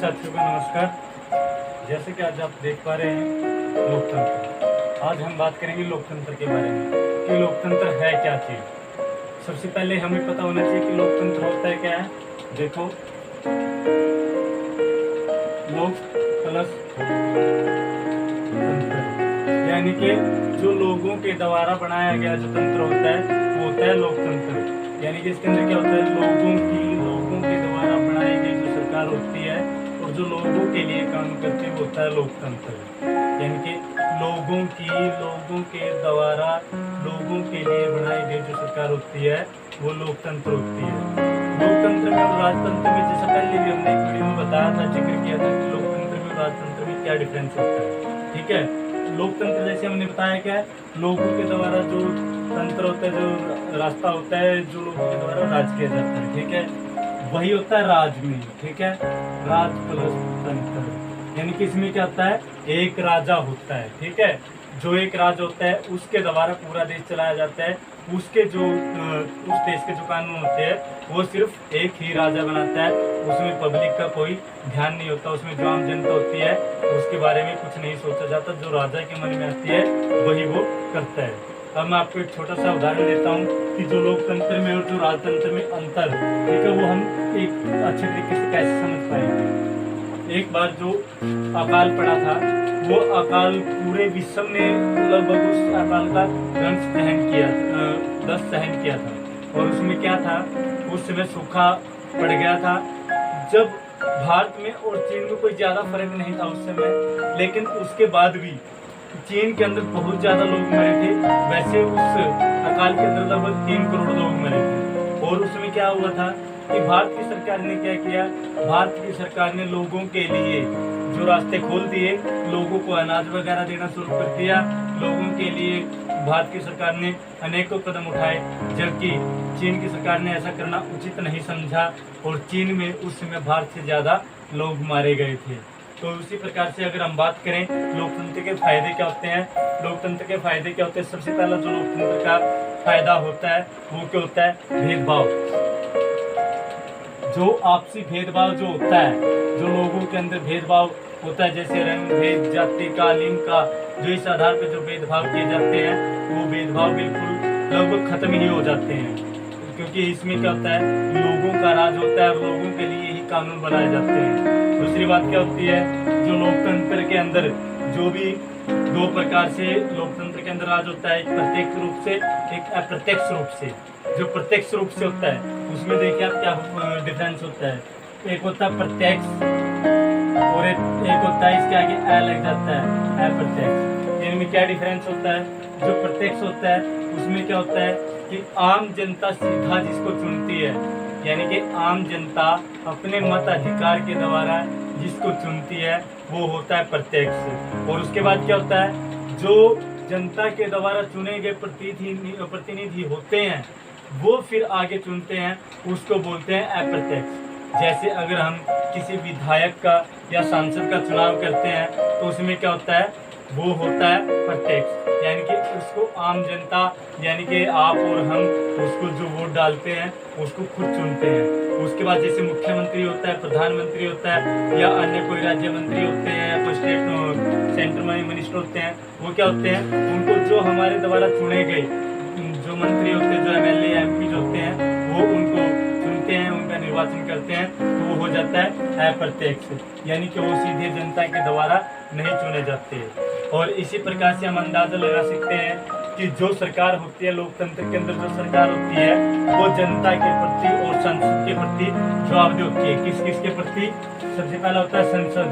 साथियों को नमस्कार। जैसे कि आज आप देख पा रहे हैं लोकतंत्र। आज हम बात करेंगे लोकतंत्र के बारे में कि लोकतंत्र है क्या चीज़। सबसे पहले हमें पता होना चाहिए कि लोकतंत्र होता है क्या है। देखो, लोक प्लस तंत्र, यानी कि जो लोगों के द्वारा बनाया गया जो तंत्र होता है वो होता है लोकतंत्र। यानी कि इसके अंदर क्या होता है, लोगों के द्वारा बनाई गई जो सरकार होती है और जो लोगों के लिए काम करती है वो होता है लोकतंत्र। यानी कि लोगों के द्वारा लोगों के लिए बनाई गई जो सरकार होती है वो लोकतंत्र होती है। लोकतंत्र में और राजतंत्र में, जैसा पहले भी हमने एक वीडियो में बताया था, जिक्र किया था कि लोकतंत्र में और राजतंत्र में क्या डिफरेंस होता है। ठीक है, लोकतंत्र जैसे हमने बताया क्या है, लोगों के द्वारा जो तंत्र होता है, जो रास्ता होता है, जो लोगों के द्वारा राज किया जाता है। ठीक है, वही होता है राज में। ठीक है, राज प्लस तंत्र, यानी कि इसमें क्या होता है, एक राजा होता है। ठीक है, जो एक राज होता है उसके द्वारा पूरा देश चलाया जाता है। उसके जो उस देश के जो कानून होते हैं वो सिर्फ एक ही राजा बनाता है। उसमें पब्लिक का कोई ध्यान नहीं होता। उसमें जो आम जनता होती है उसके बारे में कुछ नहीं सोचा जाता। जो राजा के मन में आती है वही वो करता है। अब मैं आपको एक छोटा सा उदाहरण देता हूँ कि जो लोकतंत्र में और जो राजतंत्र में अंतर, ठीक है, वो हम एक अच्छे तरीके से कैसे समझ पाएंगे। एक बार जो अकाल पड़ा था, वो अकाल पूरे विश्व ने लगभग उस अकाल का दंश सहन किया था। और उसमें क्या था, उस समय सूखा पड़ गया था। जब भारत में और चीन में कोई ज्यादा फर्क नहीं था उस समय, लेकिन उसके बाद भी चीन के अंदर बहुत ज्यादा लोग मरे थे। वैसे उस अकाल के अंदर लगभग 3 करोड़ लोग मरे थे। और उसमें क्या हुआ था कि भारत की सरकार ने क्या किया, भारत की सरकार ने लोगों के लिए जो रास्ते खोल दिए, लोगों को अनाज वगैरह देना शुरू कर दिया। लोगों के लिए भारत की सरकार ने अनेकों कदम उठाए, जबकि चीन की सरकार ने ऐसा करना उचित नहीं समझा और चीन में उस समय भारत से ज़्यादा लोग मारे गए थे। तो उसी प्रकार से अगर हम बात करें लोकतंत्र के फायदे क्या होते हैं, लोकतंत्र के फायदे क्या होते हैं, सबसे पहला जो लोकतंत्र का फायदा होता है वो क्या होता है, भेदभाव। जो आपसी भेदभाव जो होता है, जो लोगों के अंदर भेदभाव होता है, जैसे रंग भेद, जाति का, लिंग का, जो इस आधार पर जो भेदभाव किए जाते हैं वो भेदभाव बिल्कुल लगभग खत्म ही हो जाते हैं। क्योंकि इसमें क्या होता है, लोगों का राज होता है और लोगों के लिए ही कानून बनाए जाते हैं। दूसरी बात क्या होती है, जो लोकतंत्र के अंदर जो भी दो प्रकार से लोकतंत्र के अंदर राज होता है, एक प्रत्यक्ष रूप से, एक अप्रत्यक्ष रूप से। जो प्रत्यक्ष रूप से होता है उसमें देखिए आप क्या डिफरेंस होता है, एक होता है प्रत्यक्ष और एक होता है इसके आगे अ लग जाता है, अप्रत्यक्ष। इनमें क्या डिफरेंस होता है, जो प्रत्यक्ष होता है उसमें क्या होता है कि आम जनता सीधा जिसको चुनती है, यानी कि आम जनता अपने मताधिकार के द्वारा जिसको चुनती है वो होता है प्रत्यक्ष। और उसके बाद क्या होता है, जो जनता के द्वारा चुने गए प्रतिनिधि होते हैं वो फिर आगे चुनते हैं, उसको बोलते हैं अप्रत्यक्ष। जैसे अगर हम किसी विधायक का या सांसद का चुनाव करते हैं तो उसमें क्या होता है, वो होता है प्रत्यक्ष, यानी कि उसको आम जनता, यानी कि आप और हम उसको जो वोट डालते हैं उसको खुद चुनते हैं। उसके बाद जैसे मुख्यमंत्री होता है, प्रधानमंत्री होता है, या अन्य कोई राज्य मंत्री होते हैं, या कोई सेंट्रल मिनिस्टर होते हैं, वो क्या होते हैं, उनको जो हमारे द्वारा चुने गए जो मंत्री होते हैं, जो MLA MP होते हैं, वो उनको चुनते हैं, उनका निर्वाचन करते हैं, तो वो हो जाता है अप्रत्यक्ष, यानी कि वो सीधे जनता के द्वारा नहीं चुने जाते। और इसी प्रकार से हम अंदाजा लगा सकते हैं कि जो सरकार होती है लोकतंत्र के अंदर, जो सरकार होती है वो जनता के प्रति और संसद के प्रति जवाबदेह होती है। किस किस के प्रति, सबसे पहला होता है संसद,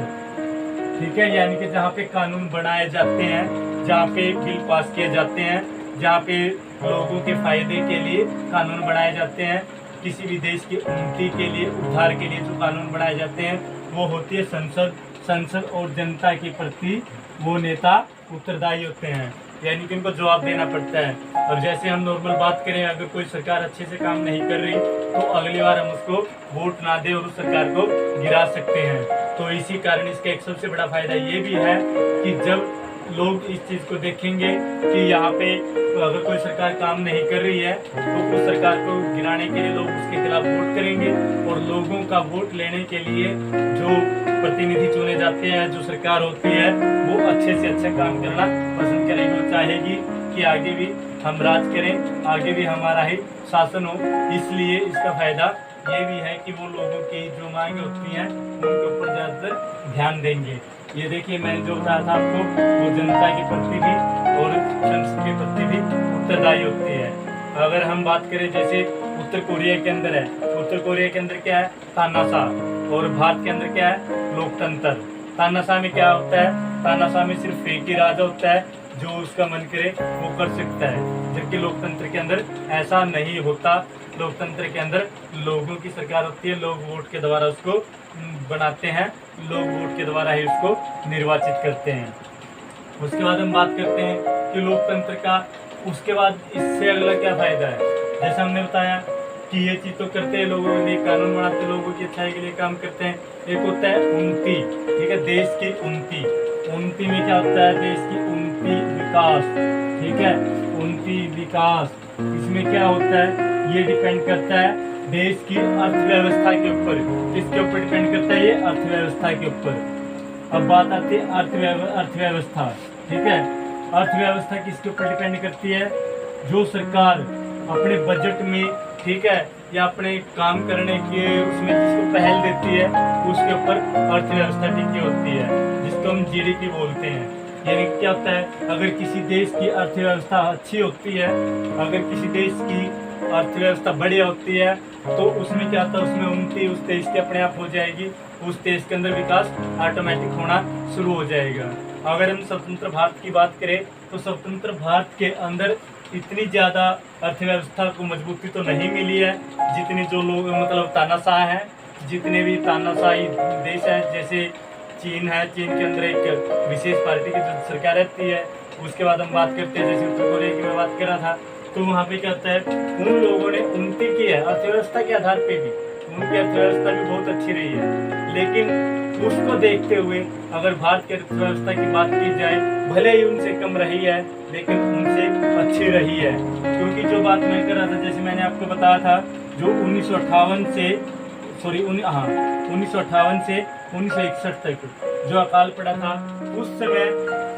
ठीक है, यानी कि जहाँ पे कानून बनाए जाते हैं, जहाँ पे बिल पास किए जाते हैं, जहाँ पे लोगों के फायदे के लिए कानून बनाए जाते हैं, किसी भी देश की उन्नति के लिए, उद्धार के लिए जो कानून बनाए जाते हैं वो होती है संसद। संसद और जनता के प्रति वो नेता उत्तरदायी होते हैं, यानी कि उनको जवाब देना पड़ता है। और जैसे हम नॉर्मल बात करें, अगर कोई सरकार अच्छे से काम नहीं कर रही तो अगली बार हम उसको वोट ना दें और उस सरकार को गिरा सकते हैं। तो इसी कारण इसका एक सबसे बड़ा फायदा ये भी है कि जब लोग इस चीज़ को देखेंगे कि यहाँ पे अगर कोई सरकार काम नहीं कर रही है तो उस सरकार को गिराने के लिए लोग उसके खिलाफ वोट करेंगे। और लोगों का वोट लेने के लिए जो प्रतिनिधि चुने जाते हैं, जो सरकार होती है वो अच्छे से अच्छा काम करना पसंद करेगी। वो चाहेगी कि आगे भी हम राज करें, आगे भी हमारा ही शासन हो। इसलिए इसका फायदा ये भी है कि वो लोगों की जो मांगे होती हैं उनके ऊपर ज़्यादातर ध्यान देंगे। ये देखिए, मैंने जो बताया था आपको, वो जनता के प्रति भी और संसद के प्रति भी उत्तरदायी होती है। अगर हम बात करें जैसे उत्तर कोरिया के अंदर है, उत्तर कोरिया के अंदर क्या है, तानाशाह, और भारत के अंदर क्या है, लोकतंत्र। तानाशाह में क्या होता है, तानाशाह में सिर्फ एक ही राजा होता है जो उसका मन करे वो कर सकता है, जबकि लोकतंत्र के अंदर ऐसा नहीं होता। लोकतंत्र के अंदर लोगों की सरकार होती है, लोग वोट के द्वारा उसको बनाते हैं, लोग वोट के द्वारा ही उसको निर्वाचित करते हैं। उसके बाद हम बात करते हैं कि लोकतंत्र का उसके बाद इससे अगला क्या फायदा है। जैसा हमने बताया कि ये चीज तो करते हैं, लोगों के लिए कानून बनाते, लोगों की अच्छाई के लिए काम करते हैं। एक होता है उन्नति, ठीक है, देश की उन्नति। उन्नति में क्या होता है, देश की उन्नति, विकास, ठीक है, उन्नति विकास। इसमें क्या होता है, ये डिपेंड करता है देश की अर्थव्यवस्था के ऊपर। किसके ऊपर डिपेंड करता है, ये अर्थव्यवस्था के ऊपर। अब बात आती है अर्थव्यवस्था, ठीक है। अर्थव्यवस्था किसके ऊपर डिपेंड करती है, जो सरकार अपने बजट में, ठीक है, या अपने काम करने के उसमें जिसको पहल देती है उसके ऊपर अर्थव्यवस्था टिकी होती है, जिसको हम जीडीपी बोलते हैं। यानी क्या होता है, अगर किसी देश की अर्थव्यवस्था अच्छी होती है, अगर किसी देश की अर्थव्यवस्था बढ़िया होती है तो उसमें क्या होता है, उसमें उन्नति उस देश की अपने आप हो जाएगी, उस देश के अंदर विकास ऑटोमेटिक होना शुरू हो जाएगा। अगर हम स्वतंत्र भारत की बात करें तो स्वतंत्र भारत के अंदर इतनी ज़्यादा अर्थव्यवस्था को मजबूती तो नहीं मिली है जितनी जो लोग मतलब तानाशाह हैं, जितने भी तानाशाही देश हैं, जैसे चीन है, चीन के अंदर एक विशेष पार्टी की जो सरकार रहती है। उसके बाद हम बात करते हैं जैसे उत्तर कोरिया की मैं बात कर रहा था, तो वहाँ पे क्या होता है, उन लोगों ने उन्नति की है अर्थव्यवस्था के आधार पे भी, उनकी अर्थव्यवस्था भी बहुत अच्छी रही है। लेकिन उसको देखते हुए अगर भारत की अर्थव्यवस्था की बात की जाए, भले ही उनसे कम रही है लेकिन उनसे अच्छी रही है। क्योंकि जो बात मैं कर रहा था, जैसे मैंने आपको बताया था, जो 1958 से 1961 तक जो अकाल पड़ा था, उस समय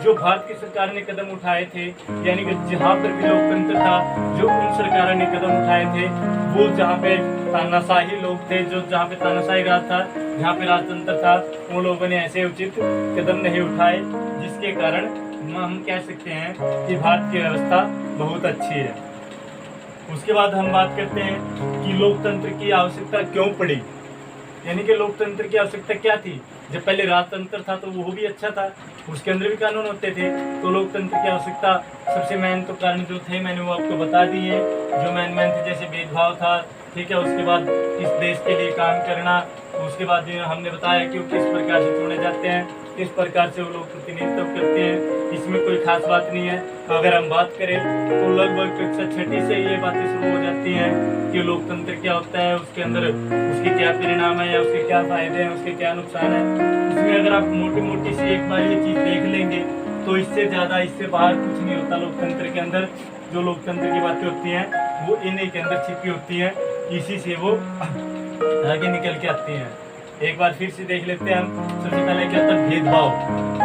जो भारत की सरकार ने कदम उठाए थे, यानी कि जहाँ पर भी लोकतंत्र था, जो उन सरकारों ने कदम उठाए थे, वो जहाँ पे तानाशाही लोग थे, जो जहाँ पे तानाशाही राज था, जहाँ पे राजतंत्र था, वो लोगों ने ऐसे उचित कदम नहीं उठाए, जिसके कारण हम कह सकते हैं कि भारत की व्यवस्था बहुत अच्छी है। उसके बाद हम बात करते हैं कि लोकतंत्र की आवश्यकता क्यों पड़ी, यानी कि लोकतंत्र की आवश्यकता क्या थी। जब पहले राजतंत्र था तो वो भी अच्छा था, उसके अंदर भी कानून होते थे, तो लोकतंत्र की आवश्यकता सबसे मेन तो कारण जो थे मैंने वो आपको बता दिए, जो मेन थे, जैसे भेदभाव था, ठीक है। उसके बाद इस देश के लिए काम करना, उसके बाद हमने बताया कि वो किस प्रकार से चुने जाते हैं, किस प्रकार से वो लोग प्रतिनिधित्व करते हैं। इसमें कोई खास बात नहीं है। अगर हम बात करें तो लगभग कक्षा 6 से ये बातें शुरू हो जाती हैं कि लोकतंत्र क्या होता है, उसके अंदर उसके क्या परिणाम है, या उसके क्या फायदे हैं, उसके क्या नुकसान है। इसमें अगर आप मोटी मोटी सी एक बार ये चीज़ देख लेंगे तो इससे ज़्यादा इससे बाहर कुछ नहीं होता। लोकतंत्र के अंदर जो लोकतंत्र की बातें होती हैं वो इन्हीं के अंदर छिपी होती हैं, इसी से वो आगे निकल के आती हैं। एक बार फिर से देख लेते हैं हम। सबसे पहले क्या होता है, भेदभाव।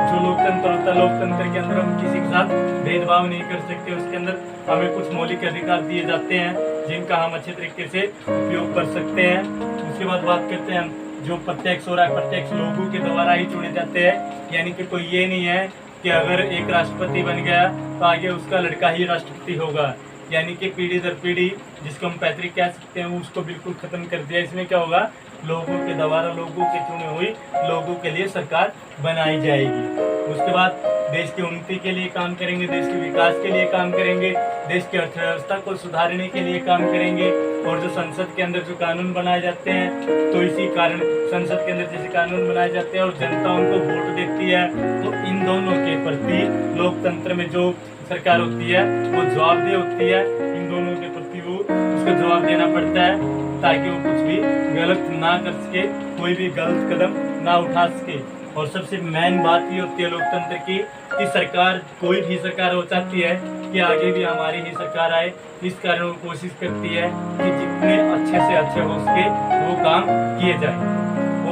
जो लोकतंत्र होता है, लोकतंत्र के अंदर हम किसी के साथ भेदभाव नहीं कर सकते, उसके अंदर हमें कुछ मौलिक अधिकार दिए जाते हैं जिनका हम अच्छे तरीके से उपयोग कर सकते हैं। उसके बाद बात करते हैं हम जो प्रत्यक्ष हो रहा है, प्रत्यक्ष लोगों के द्वारा ही चुने जाते हैं, यानी कि कोई ये नहीं है कि अगर एक राष्ट्रपति बन गया तो आगे उसका लड़का ही राष्ट्रपति होगा, यानी कि पीढ़ी दर पीढ़ी जिसको हम पैतृक कह सकते हैं उसको बिल्कुल खत्म कर दिया। इसमें क्या होगा, लोगों के द्वारा, लोगों के चुने हुई लोगों के लिए सरकार बनाई जाएगी। उसके बाद देश की उन्नति के लिए काम करेंगे, देश के विकास के लिए काम करेंगे, देश की अर्थव्यवस्था को सुधारने के लिए काम करेंगे। और जो संसद के अंदर जो कानून बनाए जाते हैं, तो इसी कारण संसद के अंदर जैसे कानून बनाए जाते हैं और जनता उनको वोट देती है, तो इन दोनों के प्रति लोकतंत्र में जो सरकार होती है वो जवाबदेह होती है। इन दोनों के प्रति वो उसको जवाब देना पड़ता है ताकि वो कुछ भी गलत ना कर सके, कोई भी गलत कदम ना उठा सके। और सबसे मेन बात ये होती है लोकतंत्र की कि सरकार, कोई भी सरकार हो चाहती है कि आगे भी हमारी ही सरकार आए, इस कारण वो कोशिश करती है कि जितने अच्छे से अच्छे हो सके वो काम किए जाए।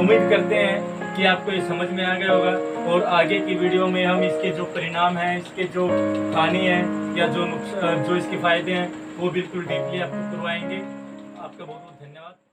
उम्मीद करते हैं कि आपको ये समझ में आ गया होगा। और आगे की वीडियो में हम इसके जो परिणाम हैं, इसके जो हानि है या जो इसके फायदे हैं वो बिल्कुल डीपली आपको करवाएंगे। आपका बहुत बहुत धन्यवाद।